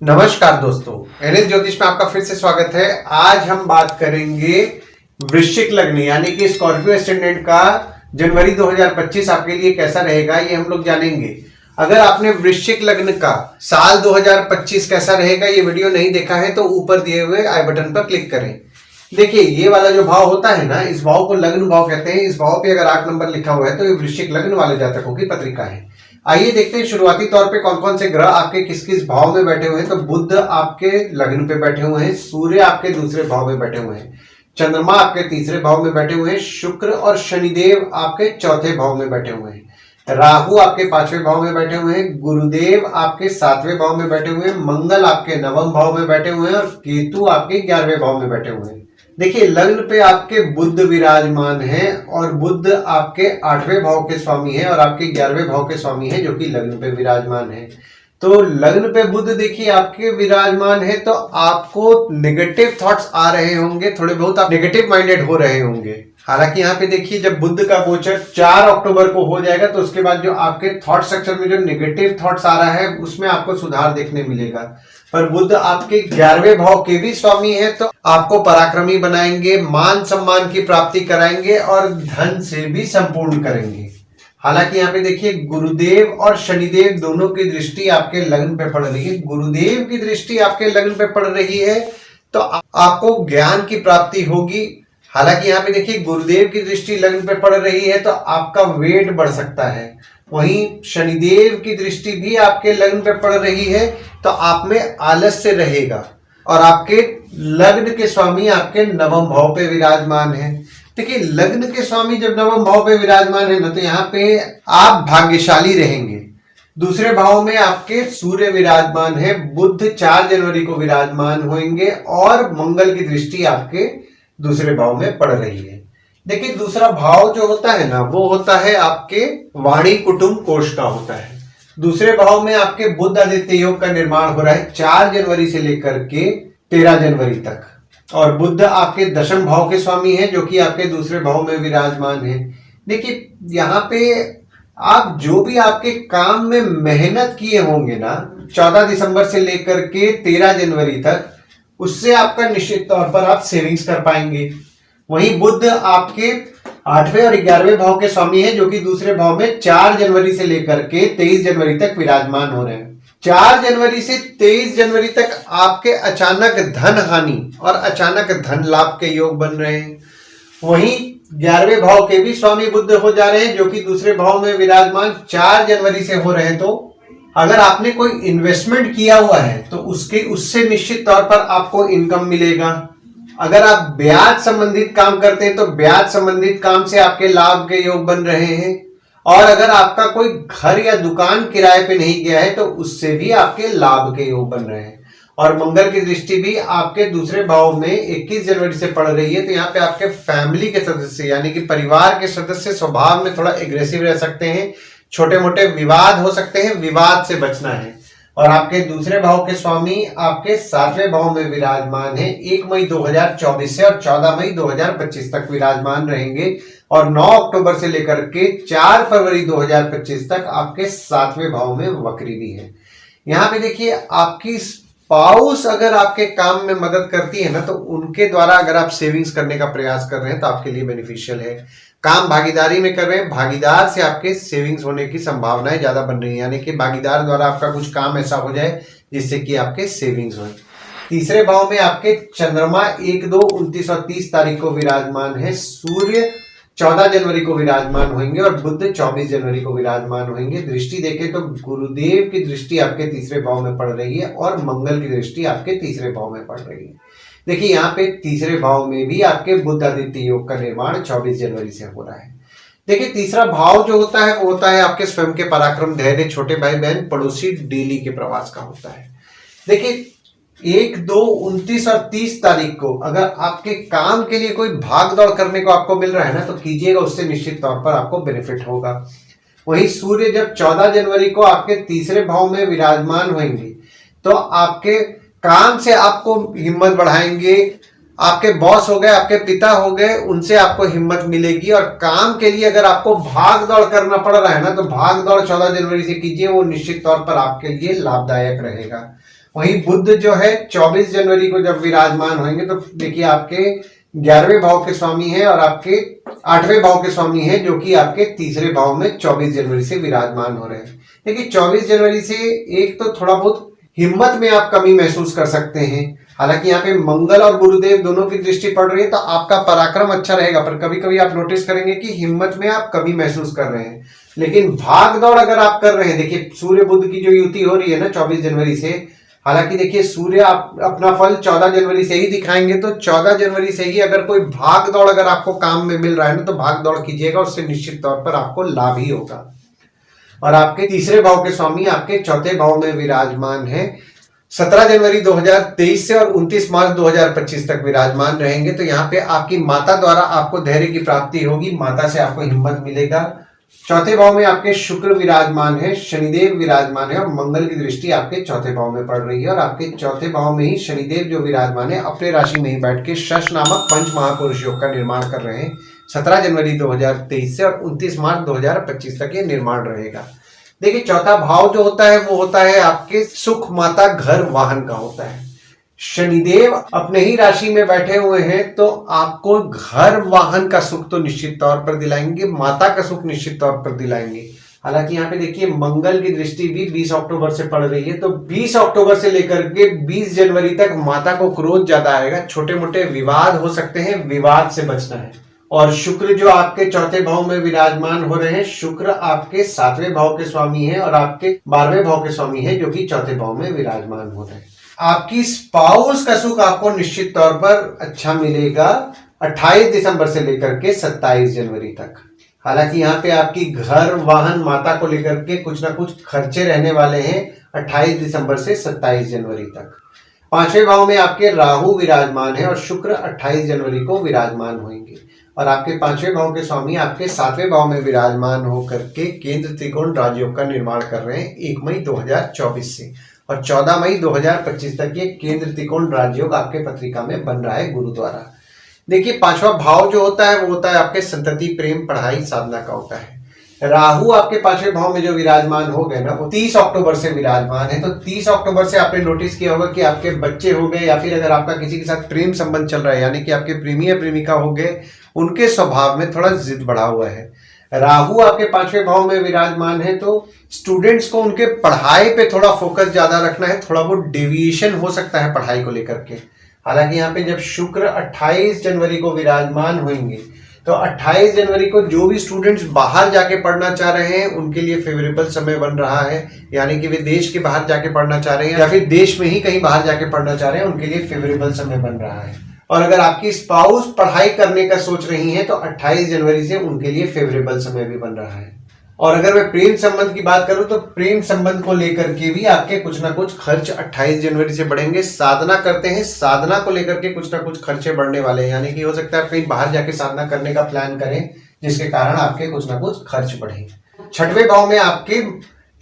नमस्कार दोस्तों, एनएस ज्योतिष में आपका फिर से स्वागत है। आज हम बात करेंगे वृश्चिक लग्न यानी कि स्कॉर्पियो एस्टेंडेंट का जनवरी 2025 आपके लिए कैसा रहेगा, ये हम लोग जानेंगे। अगर आपने वृश्चिक लग्न का साल 2025 कैसा रहेगा ये वीडियो नहीं देखा है तो ऊपर दिए हुए आई बटन पर क्लिक करें। देखिए, ये वाला जो भाव होता है ना, इस भाव को लग्न भाव कहते हैं। इस भाव पे अगर 8 नंबर लिखा हुआ है तो ये वृश्चिक लग्न वाले जातकों की पत्रिका है। आइए देखते हैं शुरुआती तौर पे कौन कौन से ग्रह आपके किस किस भाव में बैठे हुए हैं। तो बुध आपके लग्न पे बैठे हुए हैं, सूर्य आपके दूसरे भाव में बैठे हुए हैं, चंद्रमा आपके तीसरे भाव में बैठे हुए हैं, शुक्र और शनिदेव आपके चौथे भाव में बैठे हुए हैं, राहु आपके 5वें भाव में बैठे हुए हैं, गुरुदेव आपके 7वें भाव में बैठे हुए हैं, मंगल आपके 9वें भाव में बैठे हुए हैं और केतु आपके 11वें भाव में बैठे हुए हैं। देखिए, लग्न पे आपके बुध विराजमान है और बुध आपके 8वें भाव के स्वामी है और आपके 11वें भाव के स्वामी है जो कि लग्न पे विराजमान है। तो लग्न पे बुध देखिए आपके विराजमान है तो आपको नेगेटिव थॉट्स आ रहे होंगे, थोड़े बहुत आप नेगेटिव माइंडेड हो रहे होंगे। हालांकि यहाँ पे देखिए, जब बुध का गोचर 4 अक्टूबर को हो जाएगा तो उसके बाद जो आपके थॉट स्ट्रक्चर में जो नेगेटिव थॉट्स आ रहा है उसमें आपको सुधार देखने मिलेगा। पर बुध आपके 11वें भाव के भी स्वामी है तो आपको पराक्रमी बनाएंगे, मान सम्मान की प्राप्ति कराएंगे और धन से भी संपूर्ण करेंगे। हालांकि यहाँ पे देखिए, गुरुदेव और शनिदेव दोनों की दृष्टि आपके लग्न पे पड़ रही है। गुरुदेव की दृष्टि आपके लग्न पे पड़ रही है तो आपको ज्ञान की प्राप्ति होगी। हालांकि यहाँ पे देखिए, गुरुदेव की दृष्टि लग्न पे पड़ रही है तो आपका वेट बढ़ सकता है। वहीं शनिदेव की दृष्टि भी आपके लग्न पे पड़ रही है तो आप में आलस्य रहेगा और आपके लग्न के स्वामी आपके 9वें भाव पे विराजमान है। देखिए, लग्न के स्वामी जब 9वें भाव पे विराजमान है ना तो यहाँ पे आप भाग्यशाली रहेंगे। दूसरे भाव में आपके सूर्य विराजमान है, बुध 4 जनवरी को विराजमान होंगे और मंगल की दृष्टि आपके दूसरे भाव में पड़ रही है। देखिए, दूसरा भाव जो होता है ना वो होता है आपके वाणी कुटुंब कोष का होता है। दूसरे भाव में आपके बुध आदित्य योग का निर्माण हो रहा है 4 जनवरी से लेकर के 13 जनवरी तक और बुध आपके 10वें भाव के स्वामी है जो कि आपके दूसरे भाव में विराजमान है। देखिए, यहाँ पे आप जो भी आपके काम में मेहनत किए होंगे ना 14 दिसंबर से लेकर के 13 जनवरी तक, उससे आपका निश्चित तौर पर आप सेविंग्स कर पाएंगे। वहीं बुध आपके 8वें और 11वें भाव के स्वामी है जो कि दूसरे भाव में 4 जनवरी से लेकर के 23 जनवरी तक विराजमान हो रहे हैं। 4 जनवरी से 23 जनवरी तक आपके अचानक धन हानि और अचानक धन लाभ के योग बन रहे हैं। वहीं 11वें भाव के भी स्वामी बुध हो जा रहे हैं जो कि दूसरे भाव में विराजमान 4 जनवरी से हो रहे हैं। तो अगर आपने कोई इन्वेस्टमेंट किया हुआ है तो उससे निश्चित तौर पर आपको इनकम मिलेगा। अगर आप ब्याज संबंधित काम करते हैं तो ब्याज संबंधित काम से आपके लाभ के योग बन रहे हैं और अगर आपका कोई घर या दुकान किराए पे नहीं गया है तो उससे भी आपके लाभ के योग बन रहे हैं। और मंगल की दृष्टि भी आपके दूसरे भाव में 21 जनवरी से पड़ रही है तो यहाँ पे आपके फैमिली के सदस्य यानी कि परिवार के सदस्य स्वभाव में थोड़ा एग्रेसिव रह सकते हैं, छोटे मोटे विवाद हो सकते हैं, विवाद से बचना है। और आपके दूसरे भाव के स्वामी आपके 7वें भाव में विराजमान है 1 मई 2024 से और 14 मई 2025 तक विराजमान रहेंगे और 9 अक्टूबर से लेकर के 4 फरवरी 2025 तक आपके 7वें भाव में वक्री भी है। यहाँ पे देखिए, आपकी स्पाउस अगर आपके काम में मदद करती है ना तो उनके द्वारा अगर आप सेविंग्स करने का प्रयास कर रहे हैं तो आपके लिए बेनिफिशियल है। काम भागीदारी में कर रहे हैं, भागीदार से आपके सेविंग्स होने की संभावनाएं ज्यादा बन रही है, यानी कि भागीदार द्वारा आपका कुछ काम ऐसा हो जाए जिससे कि आपके सेविंग्स हो। तीसरे भाव में आपके चंद्रमा 1, 2, 29 और 30 तारीख को विराजमान है, सूर्य 14 जनवरी को विराजमान होंगे और बुध 24 जनवरी को विराजमान होंगे। दृष्टि देखें तो गुरुदेव की दृष्टि आपके तीसरे भाव में पड़ रही है और मंगल की दृष्टि आपके तीसरे भाव में पड़ रही है। देखिए, यहाँ पे तीसरे भाव में भी आपके बुध आदित्य योग का निर्माण 24 जनवरी से हो रहा है। देखिए, तीसरा भाव जो होता है वो होता है आपके स्वयं के पराक्रम, धैर्य, छोटे भाई बहन, पड़ोसी, डेली के प्रवास का होता है। देखिए, 1, 2, 29 और 30 तारीख को अगर आपके काम के लिए कोई भाग दौड़ करने को आपको मिल रहा है ना तो कीजिएगा, उससे निश्चित तौर पर आपको बेनिफिट होगा। वहीं सूर्य जब 14 जनवरी को आपके तीसरे भाव में विराजमान होंगे तो आपके काम से आपको हिम्मत बढ़ाएंगे। आपके बॉस हो गए, आपके पिता हो गए, उनसे आपको हिम्मत मिलेगी और काम के लिए अगर आपको भाग दौड़ करना पड़ रहा है ना तो भाग दौड़ 14 जनवरी से कीजिए, वो निश्चित तौर पर आपके लिए लाभदायक रहेगा। वहीं बुध जो है 24 जनवरी को जब विराजमान होंगे तो देखिए आपके 11वें भाव के स्वामी है और आपके 8वें भाव के स्वामी है, जो कि आपके तीसरे भाव में 24 जनवरी से विराजमान हो रहे हैं। देखिए 24 जनवरी से एक तो थोड़ा बहुत हिम्मत में आप कमी महसूस कर सकते हैं। हालांकि यहाँ पे मंगल और गुरुदेव दोनों की दृष्टि पड़ रही है तो आपका पराक्रम अच्छा रहेगा, पर कभी कभी आप नोटिस करेंगे कि हिम्मत में आप कमी महसूस कर रहे हैं। लेकिन भाग दौड़ अगर आप कर रहे हैं, देखिए सूर्य बुध की जो युति हो रही है ना 24 जनवरी से, हालांकि देखिए सूर्य आप अपना फल 14 जनवरी से ही दिखाएंगे, तो 14 जनवरी से ही अगर कोई भाग दौड़ अगर आपको काम में मिल रहा है ना तो भाग दौड़ कीजिएगा, उससे निश्चित तौर पर आपको लाभ ही होगा। और आपके तीसरे भाव के स्वामी आपके चौथे भाव में विराजमान है, 17 जनवरी 2023 से और 29 मार्च 2025 तक विराजमान रहेंगे। तो यहाँ पे आपकी माता द्वारा आपको धैर्य की प्राप्ति होगी, माता से आपको हिम्मत मिलेगा। चौथे भाव में आपके शुक्र विराजमान है, शनिदेव विराजमान है और मंगल की दृष्टि आपके चौथे भाव में पड़ रही है। और आपके चौथे भाव में ही शनिदेव जो विराजमान है अपने राशि में ही बैठ के शश नामक पंच महापुरुष योग का निर्माण कर रहे हैं। 17 जनवरी 2023 से और 29 मार्च 2025 तक ये निर्माण रहेगा। देखिए चौथा भाव जो होता है वो होता है आपके सुख, माता, घर, वाहन का होता है। शनिदेव अपने ही राशि में बैठे हुए हैं तो आपको घर वाहन का सुख तो निश्चित तौर पर दिलाएंगे, माता का सुख निश्चित तौर पर दिलाएंगे। हालांकि यहाँ पे देखिए मंगल की दृष्टि भी 20 अक्टूबर से पड़ रही है, तो 20 अक्टूबर से लेकर के 20 जनवरी तक माता को क्रोध ज्यादा आएगा, छोटे मोटे विवाद हो सकते हैं, विवाद से बचना है। और शुक्र जो आपके चौथे भाव में विराजमान हो रहे हैं, शुक्र आपके 7वें भाव के स्वामी है और आपके 12वें भाव के स्वामी है, जो कि चौथे भाव में विराजमान हो रहे हैं। आपकी स्पाउस का सुख आपको निश्चित तौर पर अच्छा मिलेगा 28 दिसंबर से लेकर के 27 जनवरी तक। हालांकि यहाँ पे आपकी घर, वाहन, माता को लेकर के कुछ ना कुछ खर्चे रहने वाले हैं 28 दिसंबर से 27 जनवरी तक। 5वें भाव में आपके राहु विराजमान है और शुक्र 28 जनवरी को विराजमान होंगे। और आपके 5वें भाव के स्वामी आपके 7वें भाव में विराजमान होकर के केंद्र त्रिकोण राजयोग का निर्माण कर रहे हैं 1 मई 2024 से और 14 मई 2025 तक ये केंद्र त्रिकोण राजयोग आपके पत्रिका में बन रहा है गुरु द्वारा। देखिए 5वां भाव जो होता है वो होता है आपके संतति, प्रेम, पढ़ाई, साधना का होता है। राहु आपके 5वें भाव में जो विराजमान हो गए ना वो 30 अक्टूबर से विराजमान है, तो 30 अक्टूबर से आपने नोटिस किया होगा कि आपके बच्चे हो गए या फिर अगर आपका किसी के साथ प्रेम संबंध चल रहा है, यानी कि आपके प्रेमी या प्रेमिका हो गए, उनके स्वभाव में थोड़ा जिद बढ़ा हुआ है। राहु आपके 5वें भाव में विराजमान है तो स्टूडेंट्स को उनके पढ़ाई पे थोड़ा फोकस ज्यादा रखना है, थोड़ा बहुत डेविएशन हो सकता है पढ़ाई को लेकर के। हालांकि यहाँ पे जब शुक्र 28 जनवरी को विराजमान होंगे तो 28 जनवरी को जो भी स्टूडेंट्स बाहर जाके पढ़ना चाह रहे हैं उनके लिए फेवरेबल समय बन रहा है, यानी कि वे देश के बाहर जाके पढ़ना चाह रहे हैं या फिर देश में ही कहीं बाहर जाके पढ़ना चाह रहे हैं, उनके लिए फेवरेबल समय बन रहा है। और अगर आपकी स्पाउस पढ़ाई करने का सोच रही है तो 28 जनवरी से उनके लिए फेवरेबल समय भी बन रहा है। और अगर मैं प्रेम संबंध की बात करूं तो प्रेम संबंध को लेकर के भी आपके कुछ ना कुछ खर्च 28 जनवरी से बढ़ेंगे। साधना करते हैं, साधना को लेकर के कुछ ना कुछ खर्चे बढ़ने वाले हैं, यानी कि हो सकता है आप कहीं बाहर जाके साधना करने का प्लान करें जिसके कारण आपके कुछ ना कुछ खर्च बढ़े। 6वें भाव में आपके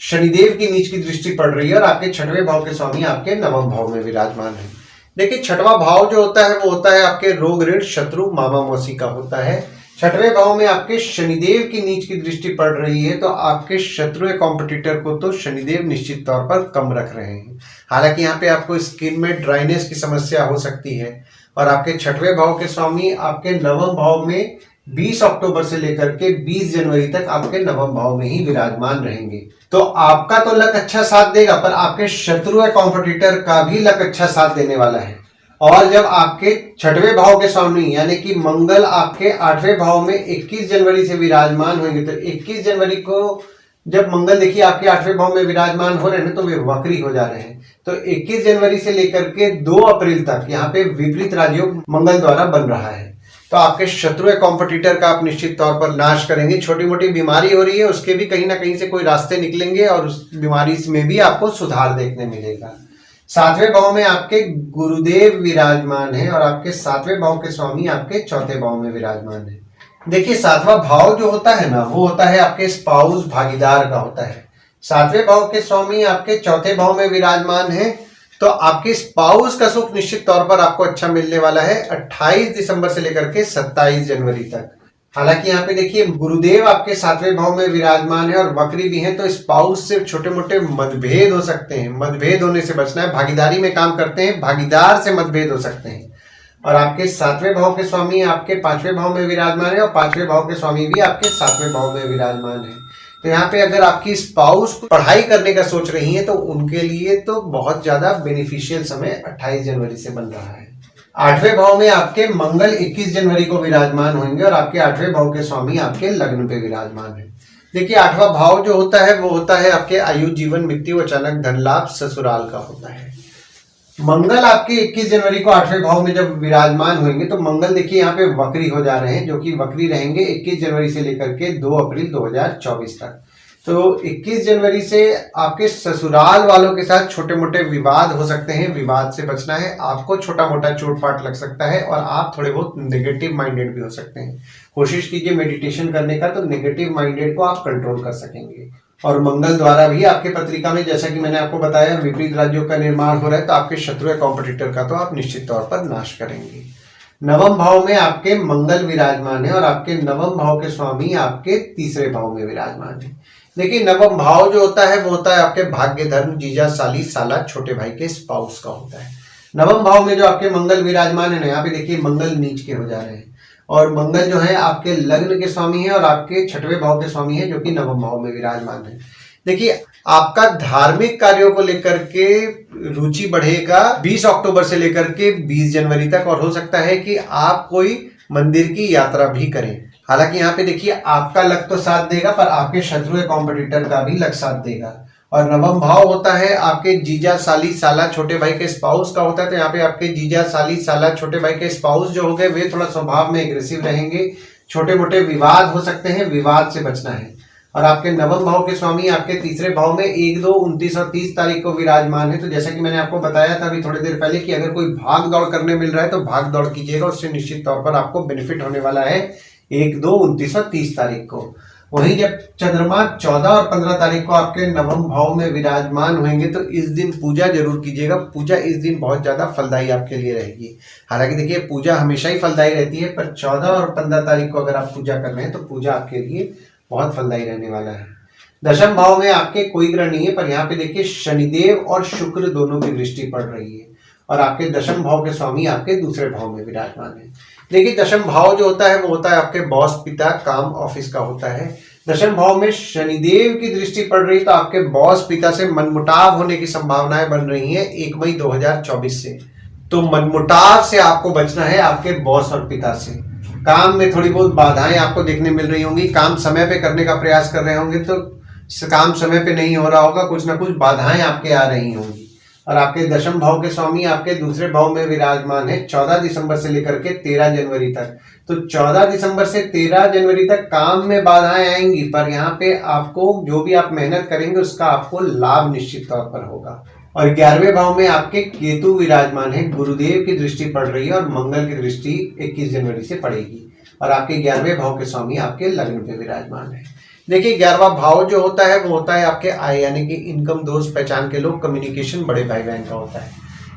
शनिदेव की नीच की दृष्टि पड़ रही है और आपके 6वें भाव के स्वामी आपके 9वें भाव में विराजमान है। देखिए 6वां भाव जो होता है वो होता है आपके रोग, ऋण, शत्रु, मामा, मौसी का होता है। 6वें भाव में आपके शनिदेव की नीच की दृष्टि पड़ रही है तो आपके शत्रु या कॉम्पिटिटर को तो शनिदेव निश्चित तौर पर कम रख रहे हैं। हालांकि यहाँ पे आपको स्किन में ड्राइनेस की समस्या हो सकती है। और आपके 6वें भाव के स्वामी आपके 9वें भाव में 20 अक्टूबर से लेकर के 20 जनवरी तक आपके 9वें भाव में ही विराजमान रहेंगे। तो आपका तो लक अच्छा साथ देगा, पर आपके शत्रु या कॉम्पिटिटर का भी लक अच्छा साथ देने वाला है। और जब आपके 6वें भाव के स्वामी यानी कि मंगल आपके 8वें भाव में 21 जनवरी से विराजमान होंगे तो 21 जनवरी को जब मंगल देखिए आपके 8वें भाव में विराजमान हो रहे हैं तो वे वक्री हो जा रहे हैं, तो 21 जनवरी से लेकर के 2 अप्रैल तक यहाँ पे विपरीत राजयोग मंगल द्वारा बन रहा है। तो आपके शत्रु या कॉम्पिटिटर का आप निश्चित तौर पर नाश करेंगे। छोटी मोटी बीमारी हो रही है उसके भी कहीं ना कहीं से कोई रास्ते निकलेंगे और उस बीमारी में भी आपको सुधार देखने मिलेगा। 7वें भाव में आपके गुरुदेव विराजमान है और आपके 7वें भाव के स्वामी आपके 4थे भाव में विराजमान है। देखिए 7वां भाव जो होता है ना वो होता है आपके स्पाउस, भागीदार का होता है। 7वें भाव के स्वामी आपके 4थे भाव में विराजमान है तो आपके स्पाउस का सुख निश्चित तौर पर आपको अच्छा मिलने वाला है 28 दिसंबर से लेकर के 27 जनवरी तक। हालांकि यहाँ पे देखिए गुरुदेव आपके 7वें भाव में विराजमान है और वक्री भी हैं, तो स्पाउस से छोटे मोटे मतभेद हो सकते हैं। मतभेद होने से बचना है। भागीदारी में काम करते हैं, भागीदार से मतभेद हो सकते हैं। और आपके 7वें भाव के स्वामी आपके 5वें भाव में विराजमान है और 5वें भाव के स्वामी भी आपके 7वें भाव में विराजमान है। तो यहाँ पे अगर आपकी स्पाउस पढ़ाई करने का सोच रही है तो उनके लिए तो बहुत ज्यादा बेनिफिशियल समय 28 जनवरी से बन रहा है। 8वें भाव में आपके मंगल 21 जनवरी को विराजमान होंगे और आपके 8वें भाव के स्वामी आपके लग्न पे विराजमान है। देखिए 8वां भाव जो होता है वो होता है आपके आयु, जीवन, मृत्यु, अचानक धन लाभ, ससुराल का होता है। मंगल आपके 21 जनवरी को 8वें भाव में जब विराजमान होंगे तो मंगल देखिए यहाँ पे वक्री हो जा रहे हैं, जो कि वक्री रहेंगे 21 जनवरी से लेकर के 2 अप्रैल 2024 तक। तो 21 जनवरी से आपके ससुराल वालों के साथ छोटे मोटे विवाद हो सकते हैं। विवाद से बचना है। आपको छोटा मोटा चोट-पाट लग सकता है और आप थोड़े बहुत नेगेटिव माइंडेड भी हो सकते हैं। कोशिश कीजिए मेडिटेशन करने का, तो नेगेटिव माइंडेड को आप कंट्रोल कर सकेंगे। और मंगल द्वारा भी आपके पत्रिका में, जैसा कि मैंने आपको बताया, विपरीत राज्यों का निर्माण हो रहा है, तो आपके शत्रु या कॉम्पिटिटर का तो आप निश्चित तौर पर नाश करेंगे। 9वें भाव में आपके मंगल विराजमान है और आपके 9वें भाव के स्वामी आपके 3रे भाव में विराजमान है। देखिए 9वां भाव जो होता है वो होता है आपके भाग्य, धर्म, जीजा, साली, साला, छोटे भाई के स्पाउस का होता है। 9वें भाव में जो आपके मंगल विराजमान है ना, यहाँ पे देखिए मंगल नीच के हो जा रहे हैं और मंगल जो है आपके लग्न के स्वामी है और आपके 6वें भाव के स्वामी है, जो कि 9वें भाव में विराजमान है। देखिए आपका धार्मिक कार्यों को लेकर के रुचि बढ़ेगा 20 अक्टूबर से लेकर के 20 जनवरी तक, और हो सकता है कि आप कोई मंदिर की यात्रा भी करें। हालांकि यहाँ पे देखिए आपका लक तो साथ देगा, पर आपके शत्रु या कॉम्पिटिटर का भी लक साथ देगा। और 9वां भाव होता है आपके जीजा, साली, साला, छोटे भाई के स्पाउस का होता है। तो यहाँ पे आपके जीजा, साली, साला, छोटे भाई के स्पाउस जो हो गए वे थोड़ा स्वभाव में एग्रेसिव रहेंगे। छोटे मोटे विवाद हो सकते हैं, विवाद से बचना है। और आपके 9वें भाव के स्वामी आपके 3रे भाव में 1, 2, 29 और 30 तारीख को विराजमान है। तो जैसा कि मैंने आपको बताया था अभी थोड़ी देर पहले कि अगर कोई भाग दौड़ करने मिल रहा है तो भाग दौड़ कीजिएगा, उससे निश्चित तौर पर आपको बेनिफिट होने वाला है 1, 2, 29 और 30 तारीख को। वहीं जब चंद्रमा 14 और 15 तारीख को आपके 9वें भाव में विराजमान होंगे तो इस दिन पूजा जरूर कीजिएगा। पूजा इस दिन बहुत ज्यादा फलदायी आपके लिए रहेगी। हालांकि देखिए पूजा हमेशा ही फलदायी रहती है, पर 14 और 15 तारीख को अगर आप पूजा कर रहे हैं तो पूजा आपके लिए बहुत फलदायी रहने वाला है। 10वें भाव में आपके कोई ग्रह नहीं है, पर यहाँ पे देखिए शनिदेव और शुक्र दोनों की दृष्टि पड़ रही है और आपके 10वें भाव के स्वामी आपके 2रे भाव में विराजमान है। देखिए 10वां भाव जो होता है वो होता है आपके बॉस, पिता, काम, ऑफिस का होता है। 10वें भाव में शनिदेव की दृष्टि पड़ रही है तो आपके बॉस, पिता से मनमुटाव होने की संभावनाएं बन रही है 1 मई 2024 से। तो मनमुटाव से आपको बचना है आपके बॉस और पिता से। काम में थोड़ी बहुत बाधाएं आपको देखने मिल रही होंगी। काम समय पे करने का प्रयास कर रहे होंगे तो काम समय पे नहीं हो रहा होगा, कुछ ना कुछ बाधाएं आपके आ रही होंगी। और आपके 10वें भाव के स्वामी आपके 2रे भाव में विराजमान है 14 दिसंबर से लेकर के 13 जनवरी तक। तो 14 दिसंबर से 13 जनवरी तक काम में बाधाएं आएंगी, पर यहाँ पे आपको जो भी आप मेहनत करेंगे उसका आपको लाभ निश्चित तौर पर होगा। और 11वें भाव में आपके केतु विराजमान है, गुरुदेव की दृष्टि पड़ रही है और मंगल की दृष्टि 21 जनवरी से पड़ेगी और आपके 11वें भाव के स्वामी आपके लग्न पे विराजमान है। देखिए 11वां भाव जो होता है वो होता है आपके आय, यानी कि इनकम, दोस्त, पहचान के लोग, कम्युनिकेशन, बड़े भाई बहन का होता है।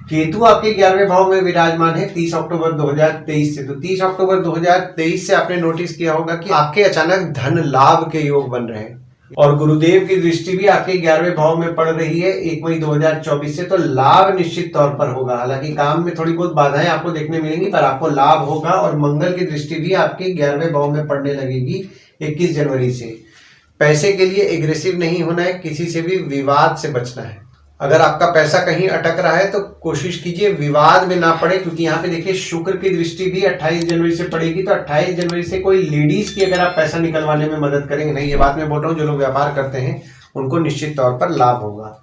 केतु आपके 11वें भाव में विराजमान है 30 अक्टूबर 2023 से। तो 30 अक्टूबर 2023 से आपने नोटिस किया होगा कि आपके अचानक धन लाभ के योग बन रहे हैं और गुरुदेव की दृष्टि भी आपके 11वें भाव में पड़ रही है 1 मई 2024 से। तो लाभ निश्चित तौर पर होगा। हालांकि काम में थोड़ी बहुत बाधाएं आपको देखने मिलेंगी, पर आपको लाभ होगा। और मंगल की दृष्टि भी आपके 11वें भाव में पड़ने लगेगी 21 जनवरी से। पैसे के लिए एग्रेसिव नहीं होना है, किसी से भी विवाद से बचना है। अगर आपका पैसा कहीं अटक रहा है तो कोशिश कीजिए विवाद में ना पड़े, क्योंकि यहाँ पे देखिए शुक्र की दृष्टि भी 28 जनवरी से पड़ेगी। तो 28 जनवरी से कोई लेडीज की अगर आप पैसा निकलवाने में मदद करेंगे, नहीं ये बात मैं बोल रहा हूँ, जो लोग व्यापार करते हैं उनको निश्चित तौर पर लाभ होगा।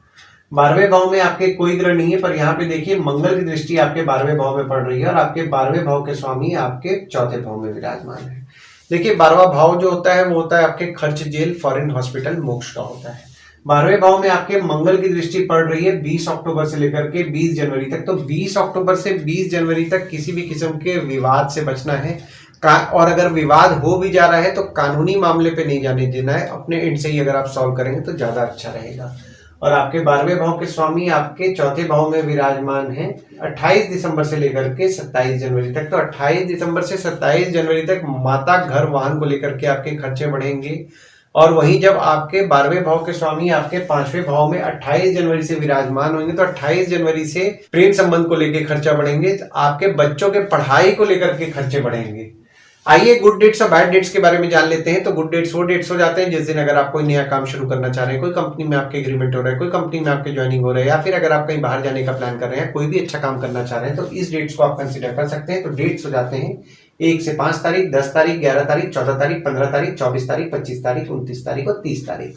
12वें भाव में आपके कोई ग्रह नहीं है, पर यहाँ पे देखिए मंगल की दृष्टि आपके 12वें भाव में पड़ रही है और आपके 12वें भाव के स्वामी आपके 4थे भाव में विराजमान है। देखिए 12वां भाव जो होता है वो होता है आपके खर्च, जेल, फॉरेन, हॉस्पिटल, मोक्ष का होता है। 12वें भाव में आपके मंगल की दृष्टि पड़ रही है 20 अक्टूबर से लेकर के 20 जनवरी तक। तो 20 अक्टूबर से 20 जनवरी तक किसी भी किस्म के विवाद से बचना है। और अगर विवाद हो भी जा रहा है तो कानूनी मामले पे नहीं जाने देना है, अपने एंड से ही अगर आप सॉल्व करेंगे तो ज्यादा अच्छा रहेगा। और आपके 12वें भाव के स्वामी आपके चौथे भाव में विराजमान हैं 28 दिसंबर से लेकर के 27 जनवरी तक। तो 28 दिसंबर से 27 जनवरी तक माता, घर, वाहन को लेकर के आपके खर्चे बढ़ेंगे। और वहीं जब आपके 12वें भाव के स्वामी आपके 5वें भाव में 28 जनवरी से विराजमान होंगे तो 28 जनवरी से प्रेम संबंध को लेकर खर्चा बढ़ेंगे, आपके बच्चों के पढ़ाई को लेकर के खर्चे बढ़ेंगे। आइए गुड डेट्स और बैड डेट्स के बारे में जान लेते हैं। तो गुड डेट्स वो डेट्स हो जाते हैं जिस दिन अगर आप कोई नया काम शुरू करना चाह रहे हैं, कोई कंपनी में आपके एग्रीमेंट हो रहा है, कोई कंपनी में आपके ज्वाइनिंग हो रहा है, या फिर अगर आप कहीं बाहर जाने का प्लान कर रहे हैं, कोई भी अच्छा काम करना चाह रहे हैं, तो इस डेट्स को आप कंसिडर कर सकते हैं। तो डेट्स हो जाते हैं 1 से 5 तारीख, 10 तारीख, 11 तारीख, 14 तारीख, 15 तारीख, 24 तारीख, 25 तारीख, 29 तारीख और 30 तारीख।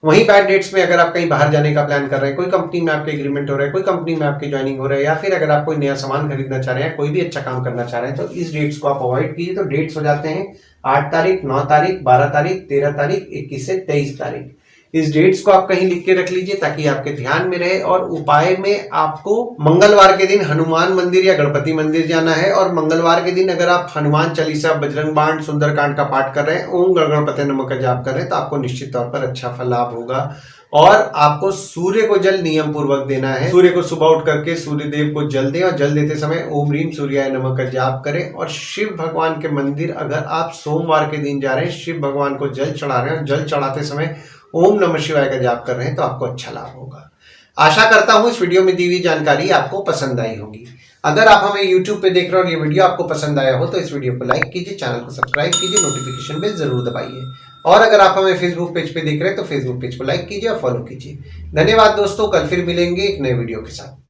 वहीं बैड डेट्स में अगर आप कहीं बाहर जाने का प्लान कर रहे हैं, कोई कंपनी में आपके एग्रीमेंट हो रहा है, कोई कंपनी में आपकी ज्वाइनिंग हो रहा है, या फिर अगर आप कोई नया सामान खरीदना चाह रहे हैं, कोई भी अच्छा काम करना चाह रहे हैं, तो इस डेट्स को आप अवॉइड कीजिए। तो डेट्स हो जाते हैं 8 तारीख, 9 तारीख, 12 तारीख, 13 तारीख, 21 से 23 तारीख। इस डेट्स को आप कहीं लिख के रख लीजिए ताकि आपके ध्यान में रहे। और उपाय में आपको मंगलवार के दिन हनुमान मंदिर या गणपति मंदिर जाना है। और मंगलवार के दिन अगर आप हनुमान चालीसा, बजरंग बाण, सुंदरकांड का पाठ कर रहे हैं, ओम गणपति नमः का जाप कर रहे हैं, तो आपको निश्चित तौर पर अच्छा फल लाभ होगा। और आपको सूर्य को जल नियम पूर्वक देना है। सूर्य को सुबह उठ करके सूर्य देव को जल दें और जल देते समय ओम ह्रीम सूर्याय नमः का जाप करें। और शिव भगवान के मंदिर अगर आप सोमवार के दिन जा रहे हैं, शिव भगवान को जल चढ़ा रहे हैं और जल चढ़ाते समय ओम नमः शिवाय का जाप कर रहे हैं, तो आपको अच्छा लाभ होगा। आशा करता हूं इस वीडियो में दी हुई जानकारी आपको पसंद आई होगी। अगर आप हमें YouTube पे देख रहे हो और ये वीडियो आपको पसंद आया हो तो इस वीडियो को लाइक कीजिए, चैनल को सब्सक्राइब कीजिए, नोटिफिकेशन बेल जरूर दबाइए। और अगर आप हमें फेसबुक पेज पे देख रहे हैं तो फेसबुक पेज को लाइक कीजिए और फॉलो कीजिए। धन्यवाद दोस्तों, कल फिर मिलेंगे एक नए वीडियो के साथ।